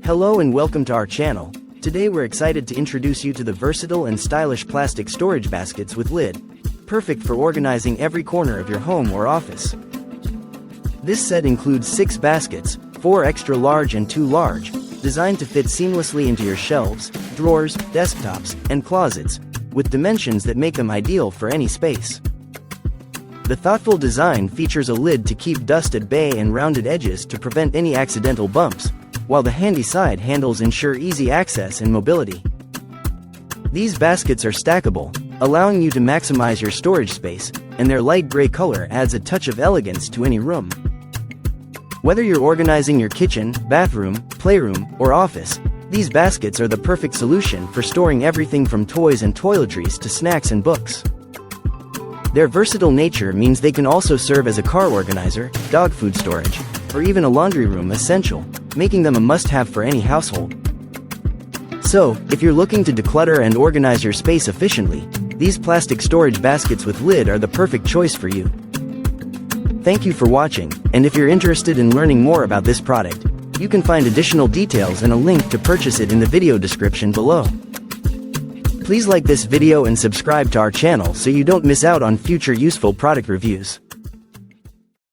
Hello and welcome to our channel. Today we're excited to introduce you to the versatile and stylish plastic storage baskets with lid. Perfect for organizing every corner of your home or office. This set includes 6 baskets, 4 extra large and 2 large, designed to fit seamlessly into your shelves, drawers, desktops, and closets, with dimensions that make them ideal for any space. The thoughtful design features a lid to keep dust at bay and rounded edges to prevent any accidental bumps, while the handy side handles ensure easy access and mobility. These baskets are stackable, allowing you to maximize your storage space, and their light gray color adds a touch of elegance to any room. Whether you're organizing your kitchen, bathroom, playroom, or office, these baskets are the perfect solution for storing everything from toys and toiletries to snacks and books. Their versatile nature means they can also serve as a car organizer, dog food storage, or even a laundry room essential, making them a must-have for any household. So, if you're looking to declutter and organize your space efficiently, these plastic storage baskets with lid are the perfect choice for you. Thank you for watching, and if you're interested in learning more about this product, you can find additional details and a link to purchase it in the video description below. Please like this video and subscribe to our channel so you don't miss out on future useful product reviews.